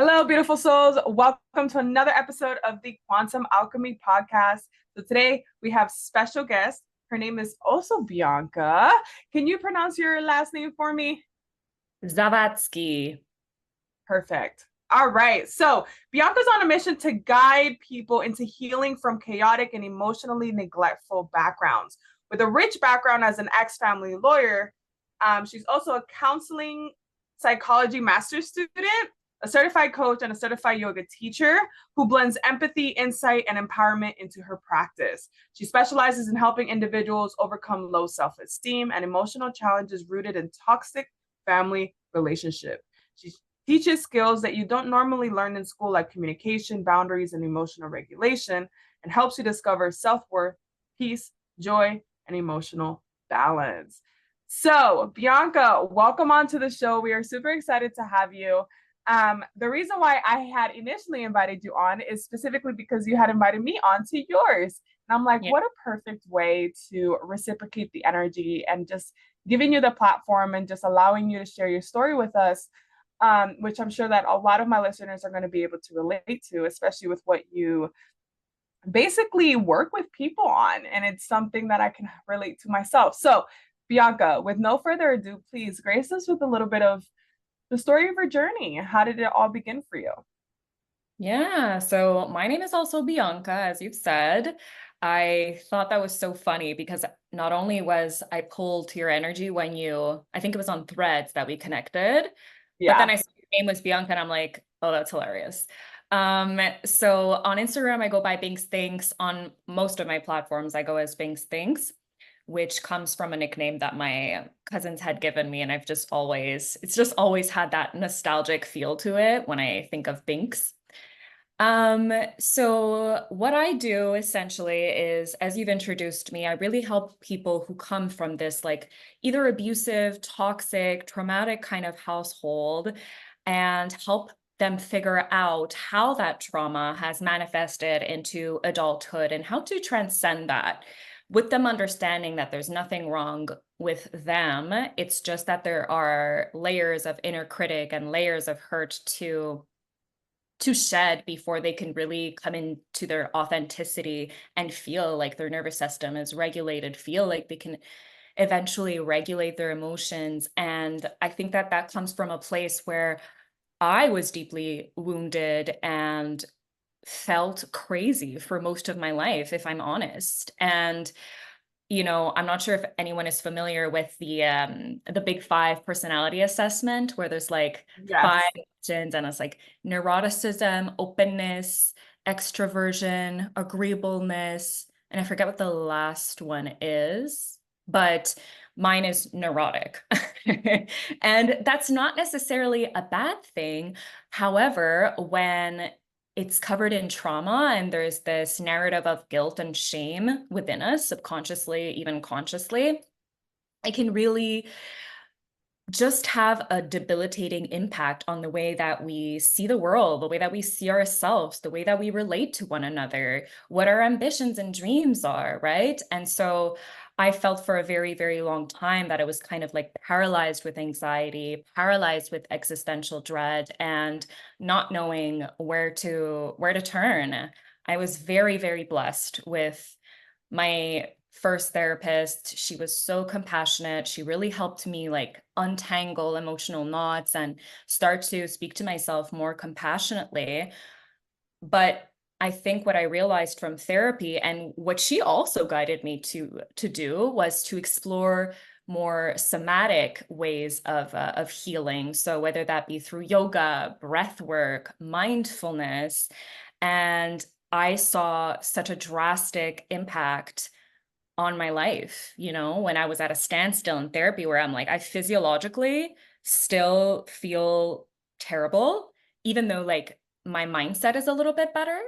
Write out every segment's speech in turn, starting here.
Hello, beautiful souls. Welcome to another episode of the Quantum Alchemy podcast. So today we have special guest. Her name is also Bianca. Can you pronounce your last name for me? Zawadski. Perfect. All right. So Bianca's on a mission to guide people into healing from chaotic and emotionally neglectful backgrounds. With a rich background as an ex-family lawyer, she's also a counseling psychology master's student, a certified coach, and a certified yoga teacher who blends empathy, insight, and empowerment into her practice. She specializes in helping individuals overcome low self-esteem and emotional challenges rooted in toxic family relationship. She teaches skills that you don't normally learn in school, like communication, boundaries, and emotional regulation, and helps you discover self-worth, peace, joy, and emotional balance. So, Bianca, welcome onto the show. We are super excited to have you. The reason why I had initially invited you on is specifically because you had invited me on to yours. And I'm like, Yeah. what a perfect way to reciprocate the energy and just giving you the platform and just allowing you to share your story with us, which I'm sure that a lot of my listeners are going to be able to relate to, especially with what you basically work with people on. And it's something that I can relate to myself. So, Bianca, with no further ado, please grace us with a little bit of the story of your journey. How did it all begin for you? Yeah. So my name is also Bianca, as you've said. I thought that was so funny because not only was I pulled to your energy when I think it was on Threads that we connected, but then Yeah. I saw your name was Bianca and I'm like, oh, that's hilarious. So on Instagram, I go by Binks Thinks. On most of my platforms, I go as Binks Thinks, which comes from a nickname that my cousins had given me. And it's just always had that nostalgic feel to it when I think of Binks. So what I do essentially is, as you've introduced me, I really help people who come from this like either abusive, toxic, traumatic kind of household and help them figure out how that trauma has manifested into adulthood and how to transcend that with them understanding that there's nothing wrong with them. It's just that there are layers of inner critic and layers of hurt to shed before they can really come into their authenticity and feel like their nervous system is regulated, feel like they can eventually regulate their emotions. And I think that that comes from a place where I was deeply wounded and felt crazy for most of my life, if I'm honest. And I'm not sure if anyone is familiar with the Big Five personality assessment, where there's like five Yes. options, and it's like neuroticism, openness, extroversion, agreeableness, and I forget what the last one is, but mine is neurotic. And that's not necessarily a bad thing. However, when it's covered in trauma and there's this narrative of guilt and shame within us subconsciously, even consciously, it can really just have a debilitating impact on the way that we see the world, the way that we see ourselves, the way that we relate to one another, what our ambitions and dreams are, right? And so I felt for a very, very long time that I was kind of like paralyzed with anxiety, paralyzed with existential dread, and not knowing where to turn. I was very, very blessed with my first therapist. She was so compassionate. She really helped me like untangle emotional knots and start to speak to myself more compassionately. But I think what I realized from therapy and what she also guided me to do was to explore more somatic ways of healing. So whether that be through yoga, breath work, mindfulness, and I saw such a drastic impact on my life, when I was at a standstill in therapy where I'm like, I physiologically still feel terrible, even though like my mindset is a little bit better.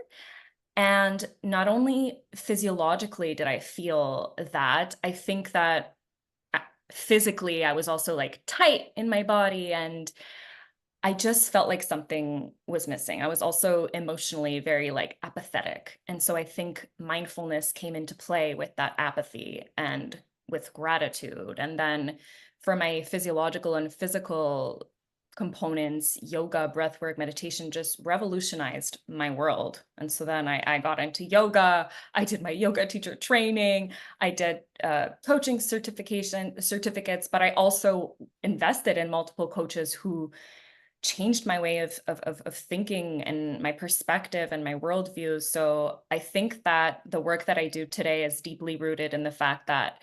And not only physiologically did I feel that, I think that uh, physically I was also like tight in my body and I just felt like something was missing. I was also emotionally very like apathetic. And so I think mindfulness came into play with that apathy and with gratitude. And then for my physiological and physical components, yoga, breathwork, meditation, just revolutionized my world. And so then I got into yoga. I did my yoga teacher training. I did coaching certificates, but I also invested in multiple coaches who changed my way of thinking and my perspective and my worldview. So I think that the work that I do today is deeply rooted in the fact that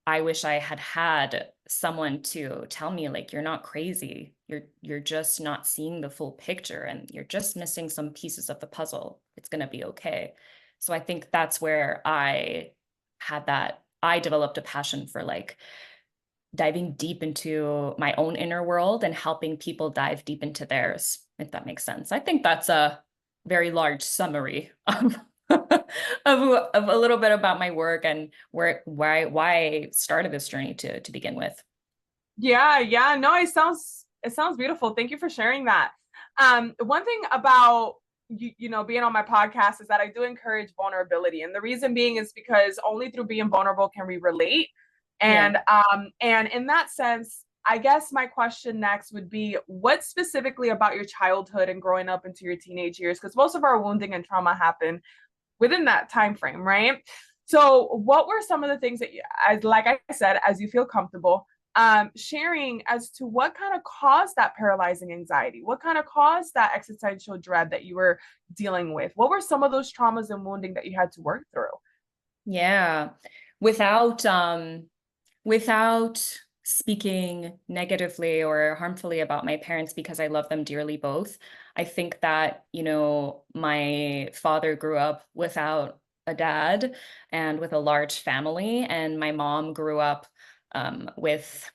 I wish I had had someone to tell me, like, you're not crazy. You're just not seeing the full picture, and you're just missing some pieces of the puzzle. It's going to be okay. So I think that's where I developed a passion for like diving deep into my own inner world and helping people dive deep into theirs, if that makes sense. I think that's a very large summary of of a little bit about my work and why I started this journey to begin with. Yeah, no, it sounds beautiful. Thank you for sharing that. One thing about being on my podcast is that I do encourage vulnerability, and the reason being is because only through being vulnerable can we relate. Yeah. And in that sense, I guess my question next would be, what specifically about your childhood and growing up into your teenage years, because most of our wounding and trauma happen within that time frame, right? So what were some of the things that you, as like I said, as you feel comfortable sharing as to what kind of caused that paralyzing anxiety, what kind of caused that existential dread that you were dealing with? What were some of those traumas and wounding that you had to work through? Yeah. Without speaking negatively or harmfully about my parents, because I love them dearly both, I think that, my father grew up without a dad and with a large family, and my mom grew up with,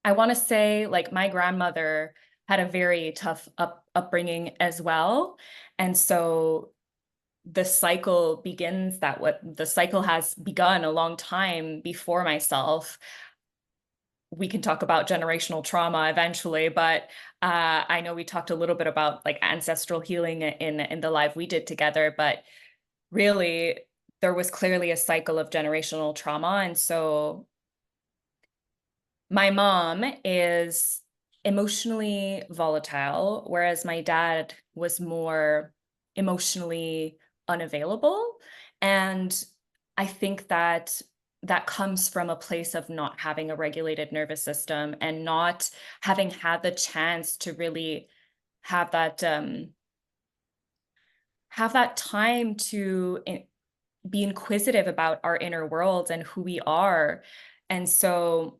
I want to say, like, my grandmother had a very tough upbringing as well. And so the cycle has begun a long time before myself. We can talk about generational trauma eventually, but I know we talked a little bit about like ancestral healing in the live we did together, but really there was clearly a cycle of generational trauma. And so my mom is emotionally volatile, whereas my dad was more emotionally unavailable. And I think that that comes from a place of not having a regulated nervous system and not having had the chance to really have that time to be inquisitive about our inner worlds and who we are. And so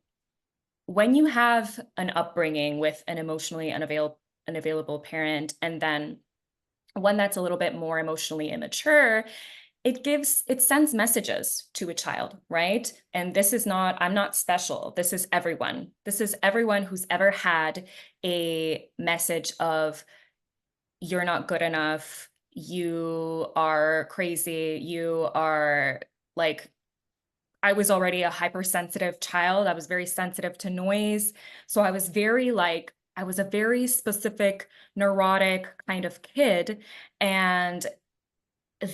when you have an upbringing with an emotionally unavailable parent, and then one that's a little bit more emotionally immature, it sends messages to a child, right? And I'm not special. This is everyone. This is everyone who's ever had a message of, you're not good enough, you are crazy, you are like, I was already a hypersensitive child. I was very sensitive to noise. So I was a very specific, neurotic kind of kid. And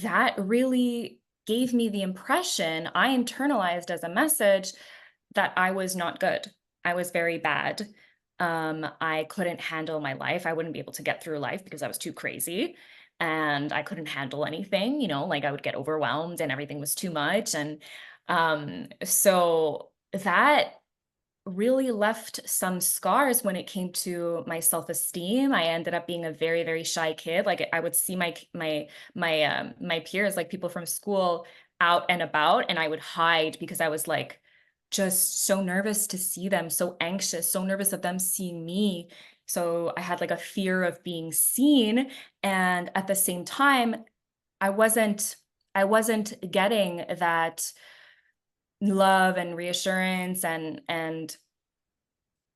that really gave me the impression, I internalized as a message, that I was not good. I was very bad. I couldn't handle my life. I wouldn't be able to get through life because I was too crazy. And I couldn't handle anything, like I would get overwhelmed and everything was too much. And so that really left some scars when it came to my self-esteem. I ended up being a very, very shy kid. Like, I would see my peers, like people from school, out and about, and I would hide because I was like just so nervous to see them, so anxious, so nervous of them seeing me. So I had like a fear of being seen. And at the same time, I wasn't getting that love and reassurance and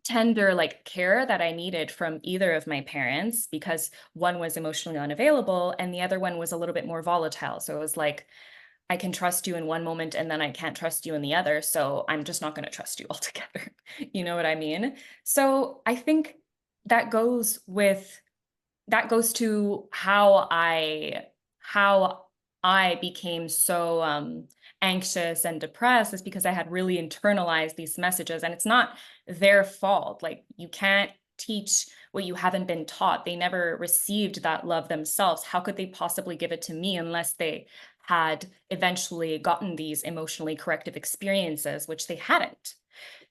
tender like care that I needed from either of my parents, because one was emotionally unavailable and the other one was a little bit more volatile. So it was like, I can trust you in one moment and then I can't trust you in the other. So I'm just not going to trust you altogether. You know what I mean? So I think that goes to how I became so anxious and depressed, is because I had really internalized these messages, and it's not their fault. Like, you can't teach what you haven't been taught. They never received that love themselves. How could they possibly give it to me unless they had eventually gotten these emotionally corrective experiences, which they hadn't?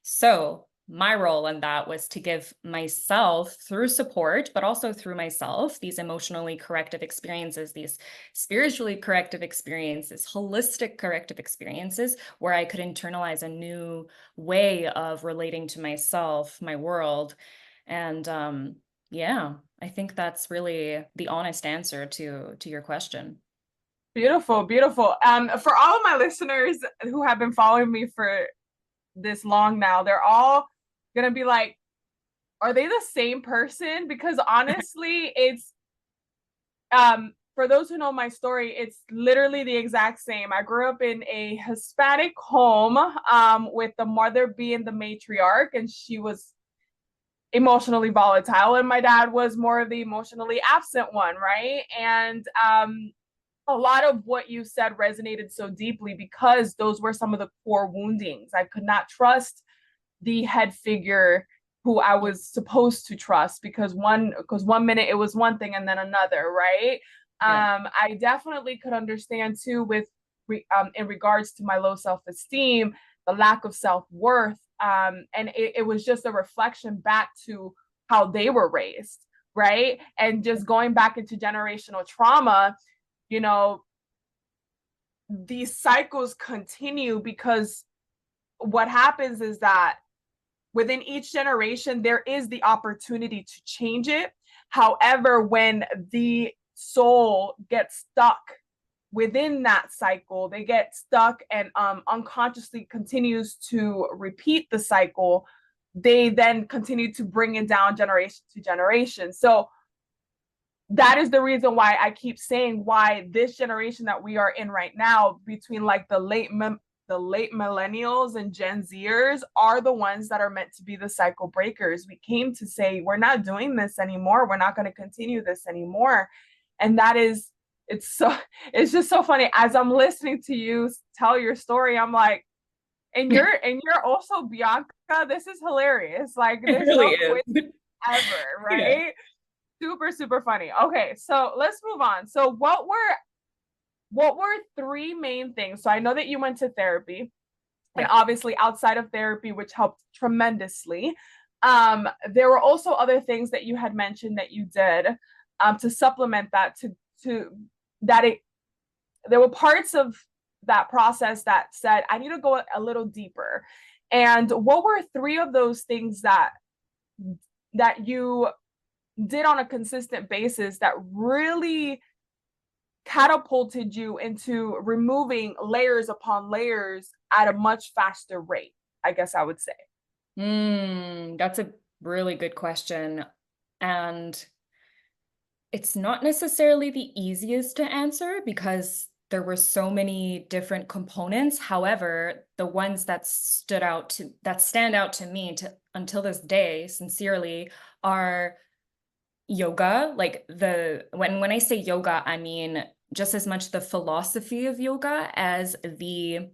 So my role in that was to give myself, through support, but also through myself, these emotionally corrective experiences, these spiritually corrective experiences, holistic corrective experiences, where I could internalize a new way of relating to myself, my world. And yeah, I think that's really the honest answer to your question. Beautiful, beautiful. For all of my listeners who have been following me for this long now, they're all gonna be like, are they the same person? Because honestly, it's for those who know my story, it's literally the exact same. I grew up in a Hispanic home, with the mother being the matriarch, and she was emotionally volatile, and my dad was more of the emotionally absent one, right? And a lot of what you said resonated so deeply because those were some of the core woundings. I could not trust the head figure who I was supposed to trust, because one minute it was one thing and then another, right? Yeah. I definitely could understand too with in regards to my low self-esteem, the lack of self-worth, and it was just a reflection back to how they were raised, right? And just going back into generational trauma, you know, these cycles continue because what happens is that within each generation, there is the opportunity to change it. However, when the soul gets stuck within that cycle, they get stuck and unconsciously continues to repeat the cycle. They then continue to bring it down generation to generation. So that is the reason why I keep saying why this generation that we are in right now, between like the late millennials and Gen Zers, are the ones that are meant to be the cycle breakers. We came to say, we're not doing this anymore. We're not going to continue this anymore. And that is, it's just so funny. As I'm listening to you tell your story, I'm like, and you're also Bianca. This is hilarious. Like, It there's really no is. coincidence ever, Yeah. right? Super, super funny. Okay, so let's move on. So what were three main things? So I know that you went to therapy, and Yeah. obviously outside of therapy, which helped tremendously. There were also other things that you had mentioned that you did to supplement that, to that it there were parts of that process that said, I need to go a little deeper. And what were three of those things that you did on a consistent basis that really catapulted you into removing layers upon layers at a much faster rate, I guess I would say? That's a really good question. And it's not necessarily the easiest to answer because there were so many different components. However, the ones that stand out to me until this day, sincerely, are yoga. Like when I say yoga, I mean just as much the philosophy of yoga as the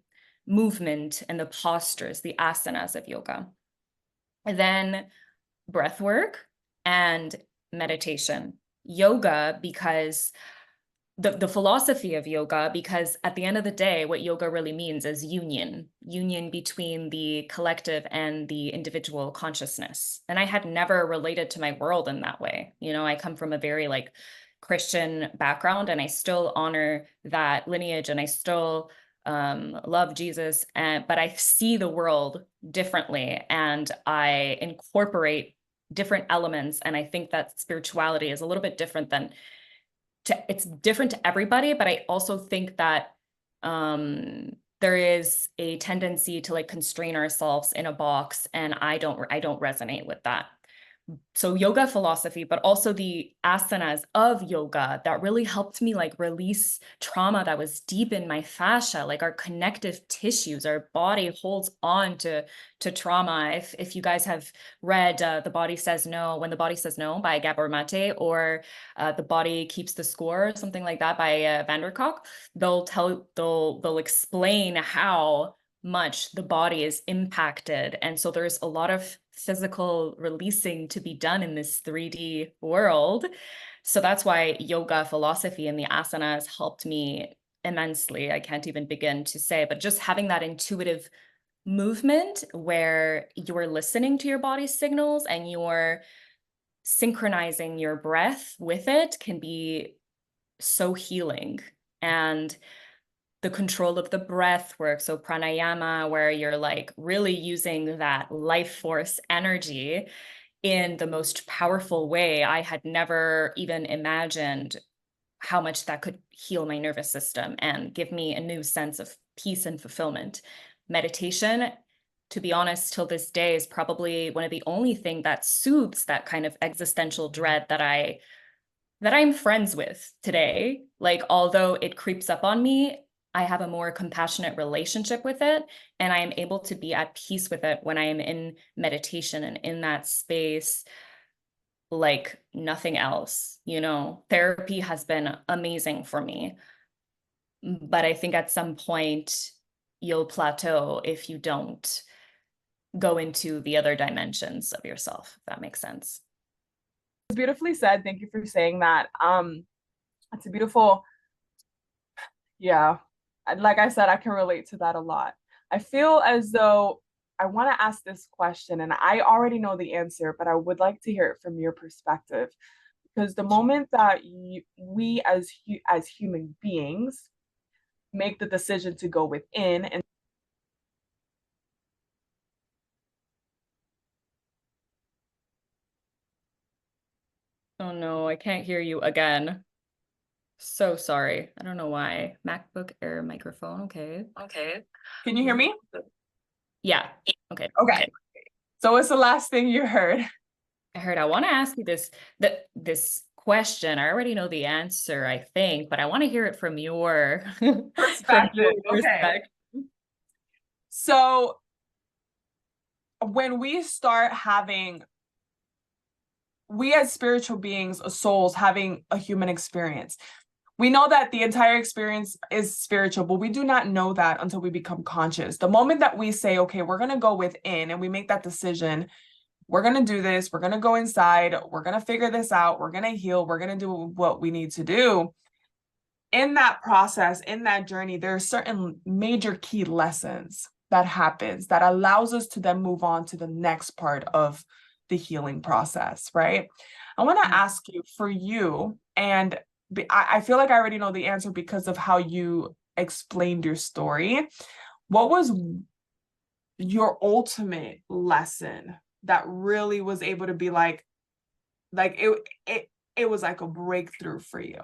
movement and the postures, the asanas of yoga. And then breath work and meditation. Yoga, because the philosophy of yoga, because at the end of the day, what yoga really means is union between the collective and the individual consciousness. And I had never related to my world in that way. You know, I come from a very like Christian background, and I still honor that lineage, and I still love Jesus, but I see the world differently, and I incorporate different elements. And I think that spirituality is a little bit different it's different to everybody, but I also think that there is a tendency to like constrain ourselves in a box, and I don't resonate with that. So yoga philosophy, but also the asanas of yoga that really helped me like release trauma that was deep in my fascia, like our connective tissues. Our body holds on to trauma. If you guys have read The Body Says No, When the Body Says No by Gabor Mate, or The Body Keeps the Score, something like that by Vanderkok, they'll explain how much the body is impacted. And so there's a lot of physical releasing to be done in this 3D world. So that's why yoga philosophy and the asanas helped me immensely. I can't even begin to say, but just having that intuitive movement where you're listening to your body's signals and you're synchronizing your breath with it can be so healing. And the control of the breath work, so pranayama, where you're like really using that life force energy in the most powerful way. I had never even imagined how much that could heal my nervous system and give me a new sense of peace and fulfillment. Meditation, to be honest, till this day is probably one of the only thing that soothes that kind of existential dread that I'm friends with today. Like, although it creeps up on me, I have a more compassionate relationship with it, and I am able to be at peace with it when I am in meditation and in that space like nothing else. Therapy has been amazing for me, but I think at some point you'll plateau if you don't go into the other dimensions of yourself, if that makes sense. It's beautifully said. Thank you for saying that. It's a beautiful, yeah. Like I said, I can relate to that a lot. I feel as though I want to ask this question, and I already know the answer, but I would like to hear it from your perspective. Because the moment that we as human beings make the decision to go within and Oh no, I can't hear you again. So sorry. I don't know why. MacBook Air microphone. Okay. can you hear me? Yeah. Okay. Okay. So what's the last thing you heard? I want to ask you this question. I already know the answer, I think, but I want to hear it from your Perspective. Okay. perspective. So when we start having, we as spiritual beings, souls having a human experience, we know that the entire experience is spiritual, but we do not know that until we become conscious. The moment that we say, okay, we're going to go within and we make that decision, we're going to do this, we're going to go inside, we're going to figure this out, we're going to heal, we're going to do what we need to do. In that process, in that journey, there are certain major key lessons that happens that allows us to then move on to the next part of the healing process, right? I want to ask you, for you, and I feel like I already know the answer because of how you explained your story. What was your ultimate lesson that really was able to be like it was like a breakthrough for you?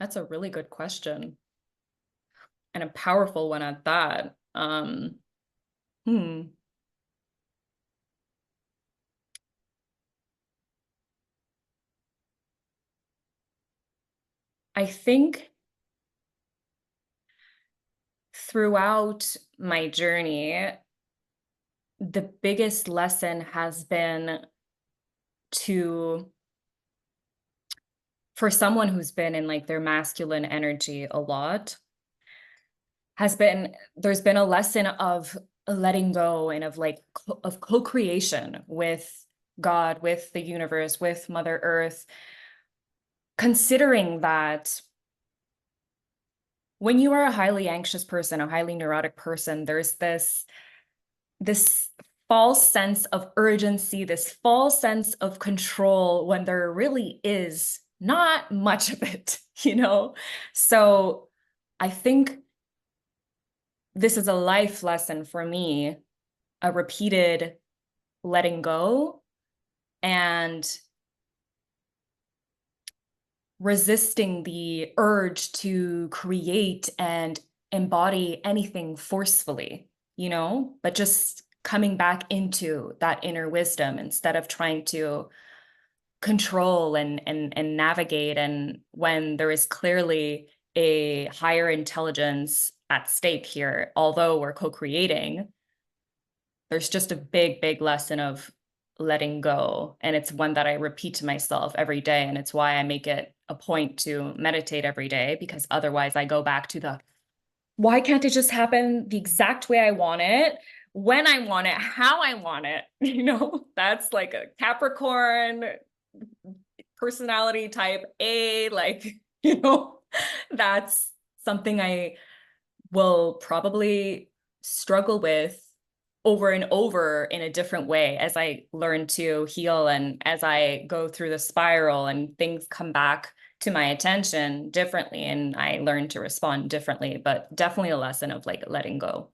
That's a really good question. And a powerful one at that. I think throughout my journey, the biggest lesson has been for someone who's been in like their masculine energy a lot, there's been a lesson of letting go and of like of co-creation with God, with the universe, with Mother Earth, considering that when you are a highly anxious person, a highly neurotic person, there's this false sense of urgency, this false sense of control when there really is not much of it, So I think this is a life lesson for me, a repeated letting go and resisting the urge to create and embody anything forcefully, but just coming back into that inner wisdom instead of trying to control and navigate. And when there is clearly a higher intelligence at stake here, although we're co-creating, there's just a big, big lesson of letting go. And it's one that I repeat to myself every day. And it's why I make it a point to meditate every day, because otherwise I go back to the Why can't it just happen the exact way I want it, when I want it, how I want it? That's like a Capricorn personality type A, like, that's something I will probably struggle with over and over in a different way as I learn to heal and as I go through the spiral and things come back to my attention differently and I learn to respond differently, but definitely a lesson of like letting go.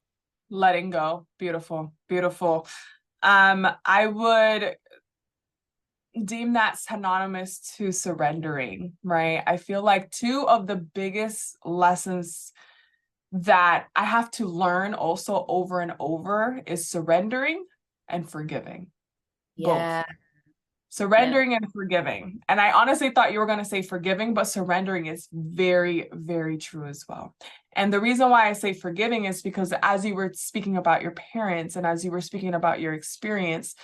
Letting go. Beautiful, beautiful. I would deem that synonymous to surrendering, right? I feel like two of the biggest lessons that I have to learn also over and over is surrendering and forgiving. Both. Yeah. Yeah. Surrendering and forgiving. And I honestly thought you were going to say forgiving, but surrendering is very, very true as well. And the reason why I say forgiving is because as you were speaking about your parents and as you were speaking about your experience,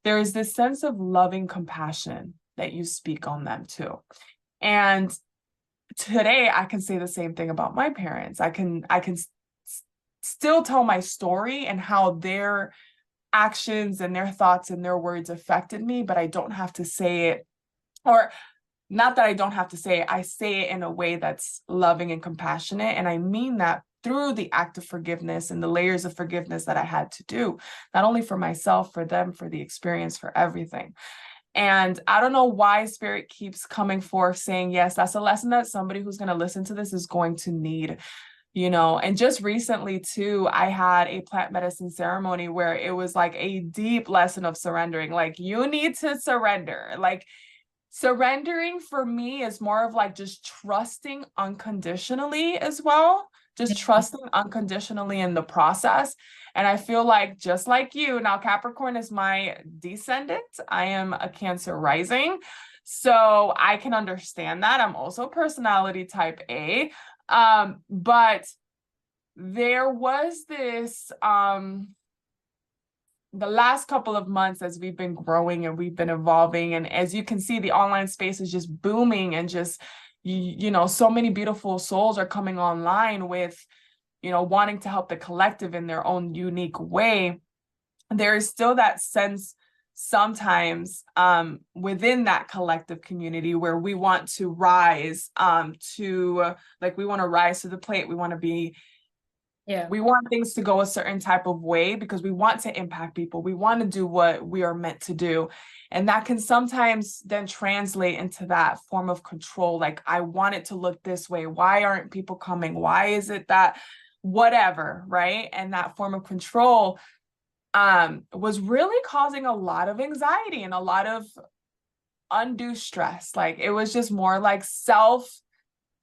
there is this sense of loving compassion that you speak on them too. And today I can say the same thing about my parents. I can still tell my story and how their actions and their thoughts and their words affected me, but I don't have to say it, or not that I don't have to say it, I say it in a way that's loving and compassionate. And I mean that through the act of forgiveness and the layers of forgiveness that I had to do, not only for myself, for them, for the experience, for everything. And I don't know why Spirit keeps coming forth saying, yes, that's a lesson that somebody who's going to listen to this is going to need. And just recently too, I had a plant medicine ceremony where it was like a deep lesson of surrendering. Like, you need to surrender. Like, surrendering for me is more of like just trusting unconditionally as well, just trusting unconditionally in the process. And I feel like, just like you, now Capricorn is my descendant. I am a Cancer rising. So I can understand that. I'm also personality type A. But there was this the last couple of months as we've been growing and we've been evolving, and as you can see, the online space is just booming, and just so many beautiful souls are coming online with wanting to help the collective in their own unique way. There is still that sense sometimes within that collective community where we want to rise to like we want to rise to the plate. We want to be we want things to go a certain type of way because we want to impact people. We want to do what we are meant to do. And that can sometimes then translate into that form of control. Like, I want it to look this way. Why aren't people coming? Why is it that whatever, right? And that form of control was really causing a lot of anxiety and a lot of undue stress. Like, it was just more like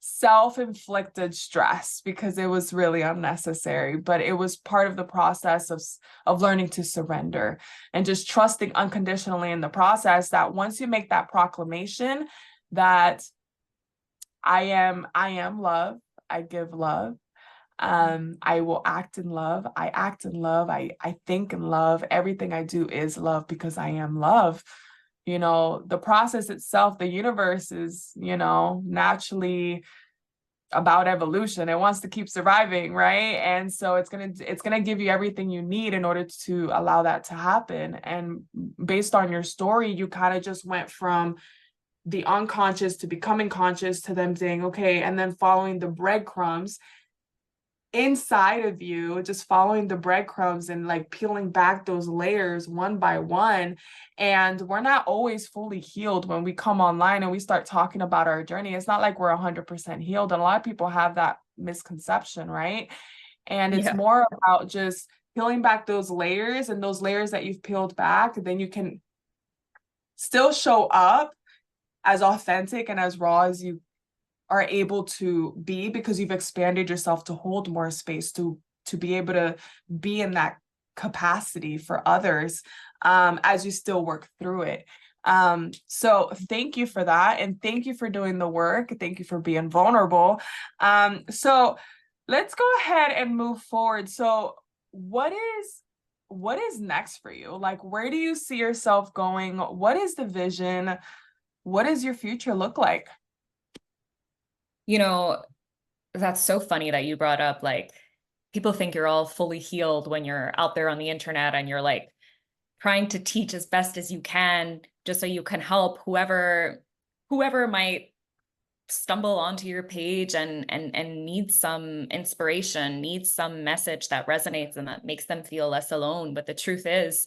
self-inflicted stress because it was really unnecessary, but it was part of the process of learning to surrender and just trusting unconditionally in the process, that once you make that proclamation that I am love, I give love, I will act in love, I act in love, I think in love, everything I do is love because I am love. The process itself, the universe is, naturally about evolution. It wants to keep surviving, right? And so it's gonna give you everything you need in order to allow that to happen. And based on your story, you kind of just went from the unconscious to becoming conscious to them saying, okay, and then following the breadcrumbs inside of you, just following the breadcrumbs and like peeling back those layers one by one. And we're not always fully healed when we come online and we start talking about our journey. It's not like we're 100% healed. And a lot of people have that misconception, right? And it's more about just peeling back those layers, and those layers that you've peeled back, then you can still show up as authentic and as raw as you are able to be, because you've expanded yourself to hold more space to be able to be in that capacity for others as you still work through it. So thank you for that, and thank you for doing the work. Thank you for being vulnerable. So let's go ahead and move forward. So what is next for you? Like, where do you see yourself going? What is the vision? What does your future look like? That's so funny that you brought up, like, people think you're all fully healed when you're out there on the internet and you're like trying to teach as best as you can just so you can help whoever might stumble onto your page and needs some inspiration, needs some message that resonates and that makes them feel less alone. But the truth is,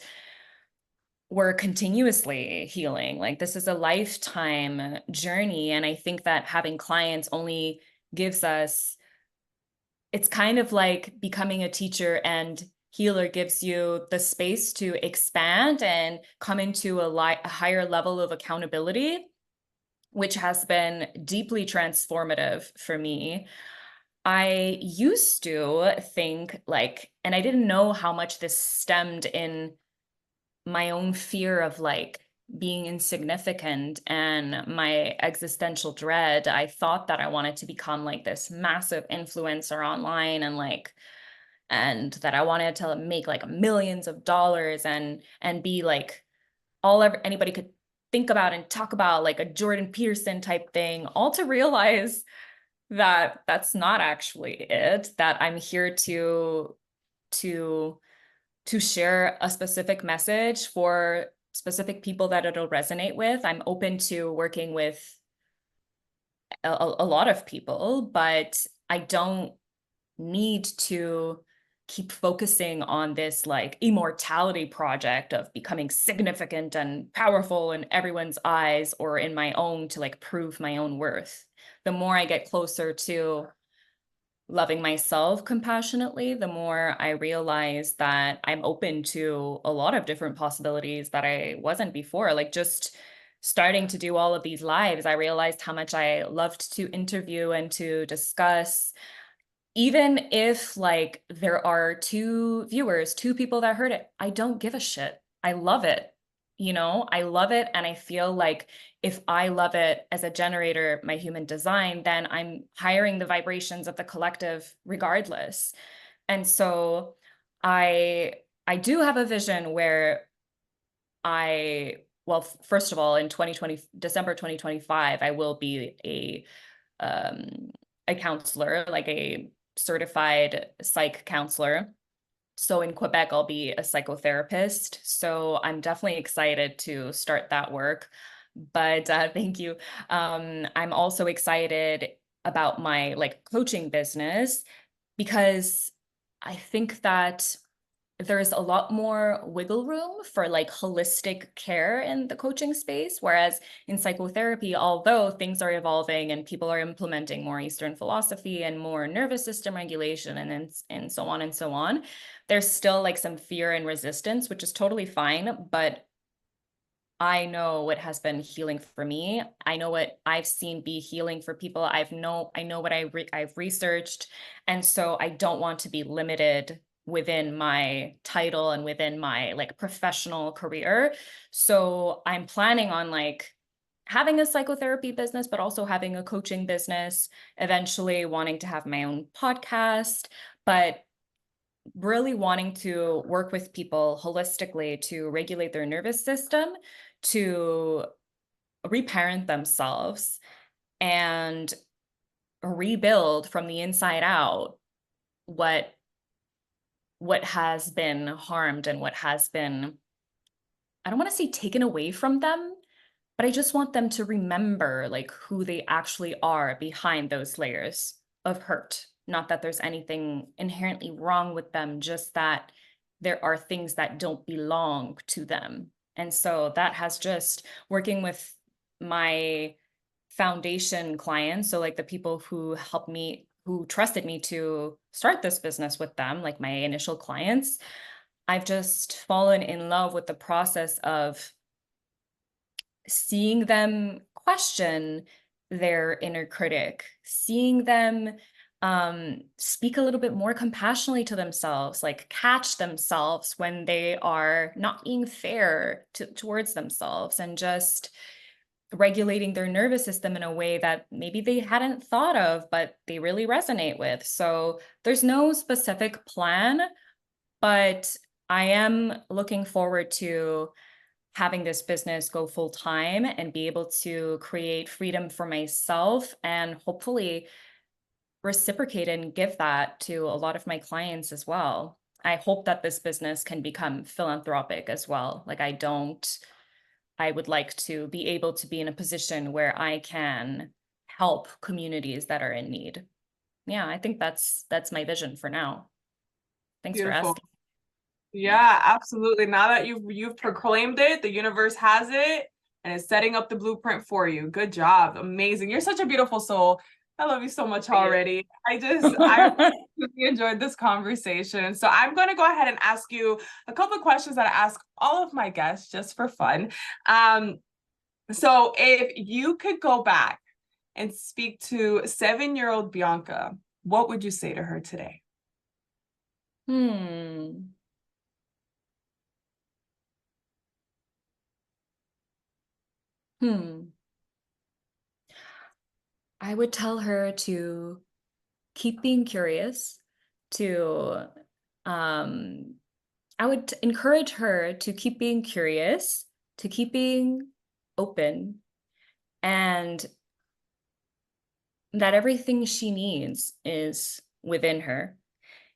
we're continuously healing. Like, this is a lifetime journey. And I think that having clients only gives us, it's kind of like becoming a teacher and healer gives you the space to expand and come into a higher level of accountability, which has been deeply transformative for me. I used to think like, and I didn't know how much this stemmed in my own fear of like being insignificant and my existential dread. I thought that I wanted to become like this massive influencer online and that I wanted to make like millions of dollars and be like anybody could think about and talk about, like a Jordan Peterson type thing, all to realize that that's not actually it, that I'm here to to share a specific message for specific people that it'll resonate with. I'm open to working with a lot of people, but I don't need to keep focusing on this like immortality project of becoming significant and powerful in everyone's eyes or in my own to like prove my own worth. The more I get closer to loving myself compassionately, the more I realize that I'm open to a lot of different possibilities that I wasn't before. Like, just starting to do all of these lives, I realized how much I loved to interview and to discuss, even if like there are two viewers, two people that heard it. I don't give a shit. I love it. I love it. And I feel like if I love it as a generator, my human design, then I'm hiring the vibrations of the collective regardless. And so I I do have a vision where well, first of all, in 2020, December 2025, I will be a counselor, like a certified psych counselor. So in Quebec, I'll be a psychotherapist. So I'm definitely excited to start that work. But thank you. I'm also excited about my like coaching business because I think that there's a lot more wiggle room for like holistic care in the coaching space. Whereas in psychotherapy, although things are evolving and people are implementing more Eastern philosophy and more nervous system regulation and so on and so on, there's still like some fear and resistance, which is totally fine. But I know what has been healing for me. I know what I've seen be healing for people. I know what I've researched, and so I don't want to be limited within my title and within my like professional career. So I'm planning on like having a psychotherapy business, but also having a coaching business, eventually wanting to have my own podcast, but really wanting to work with people holistically to regulate their nervous system, to reparent themselves, and rebuild from the inside out what has been harmed and what has been, I don't want to say taken away from them, but I just want them to remember like who they actually are behind those layers of hurt. Not that there's anything inherently wrong with them, just that there are things that don't belong to them. And so that has just working with my foundation clients. So like the people who helped me, who trusted me to start this business with them, like my initial clients, I've just fallen in love with the process of seeing them question their inner critic, seeing them speak a little bit more compassionately to themselves, like catch themselves when they are not being fair towards themselves, and just regulating their nervous system in a way that maybe they hadn't thought of, but they really resonate with. So there's no specific plan, but I am looking forward to having this business go full time and be able to create freedom for myself and hopefully reciprocate and give that to a lot of my clients as well. I hope that this business can become philanthropic as well. Like I would like to be able to be in a position where I can help communities that are in need. Yeah, I think that's my vision for now. Thanks for Beautiful. asking. Yeah. Yeah, absolutely. Now that you've proclaimed it, the universe has it and it's setting up the blueprint for you. Good job. Amazing. You're such a beautiful soul. I love you so much already. I really enjoyed this conversation. So I'm going to go ahead and ask you a couple of questions that I ask all of my guests just for fun. So if you could go back and speak to 7-year-old Bianca, what would you say to her today? Hmm. Hmm. I would tell her to keep being curious, to um I would encourage her to keep being curious, to keep being open, and that everything she needs is within her.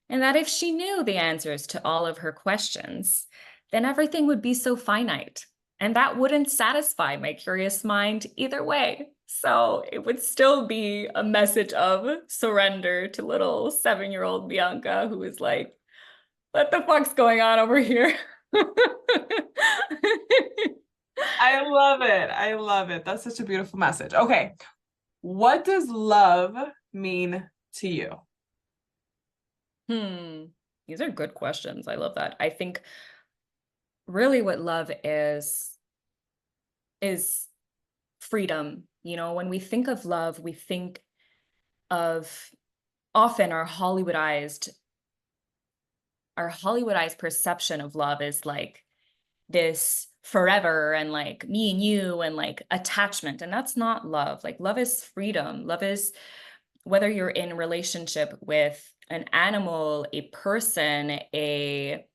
And that if she knew the answers to all of her questions, then everything would be so finite. And that wouldn't satisfy my curious mind either way. So it would still be a message of surrender to little 7-year-old Bianca, who is like, what the fuck's going on over here? I love it. I love it. That's such a beautiful message. Okay. What does love mean to you? Hmm. These are good questions. I love that. I think really what love is freedom. You know, when we think of love, we think of often our Hollywoodized perception of love is like this forever and like me and you and like attachment. And that's not love. Like love is freedom. Love is whether you're in relationship with an animal, a person, a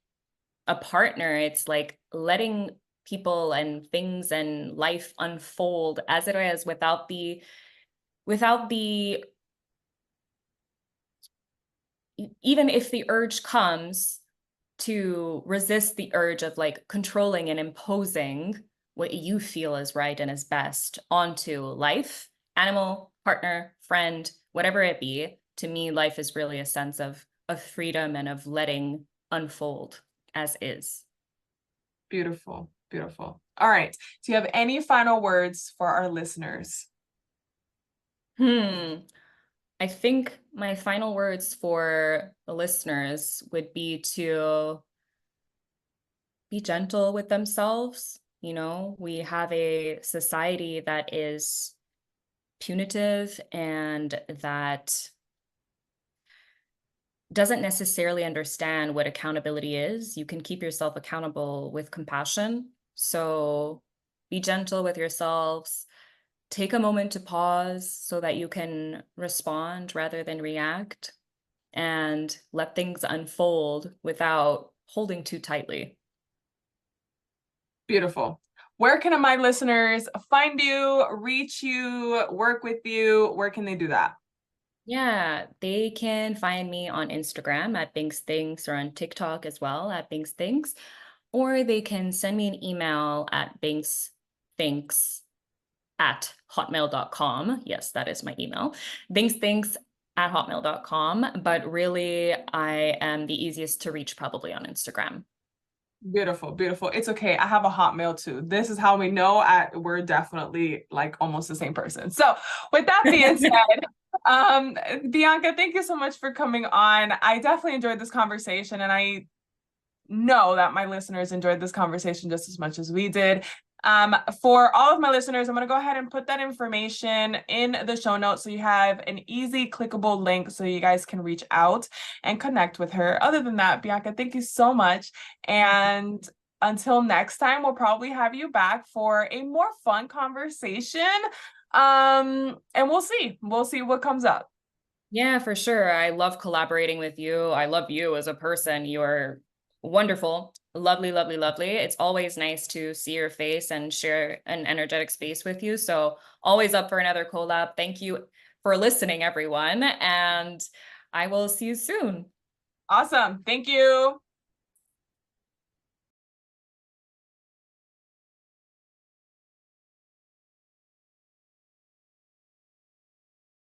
partner, it's like letting people and things and life unfold as it is without the even if the urge comes to resist the urge of like controlling and imposing what you feel is right and is best onto life, animal, partner, friend, whatever it be. To me, life is really a sense of freedom and of letting unfold as is. Beautiful. Beautiful. All right. Do you have any final words for our listeners? Hmm. I think my final words for the listeners would be to be gentle with themselves. You know, we have a society that is punitive and that doesn't necessarily understand what accountability is. You can keep yourself accountable with compassion. So be gentle with yourselves. Take a moment to pause so that you can respond rather than react and let things unfold without holding too tightly. Beautiful. Where can my listeners find you, reach you, work with you? Where can they do that? Yeah, they can find me on Instagram at Binks Things or on TikTok as well at Binks Things, or they can send me an email at binksthinks@hotmail.com. Yes, that is my email. binksthinks@hotmail.com. But really, I am the easiest to reach probably on Instagram. Beautiful, beautiful. It's okay. I have a Hotmail too. This is how we know we're definitely like almost the same person. So with that being said, Bianca, thank you so much for coming on. I definitely enjoyed this conversation, and I know that my listeners enjoyed this conversation just as much as we did. For all of my listeners, I'm going to go ahead and put that information in the show notes so you have an easy clickable link so you guys can reach out and connect with her. Other than that, Bianca, thank you so much. And until next time, we'll probably have you back for a more fun conversation. And we'll see what comes up. Yeah, for sure. I love collaborating with you. I love you as a person. You're wonderful, lovely, lovely, lovely. It's always nice to see your face and share an energetic space with you. So always up for another collab. Thank you for for listening, everyone. And I will see you soon. Awesome. Thank you.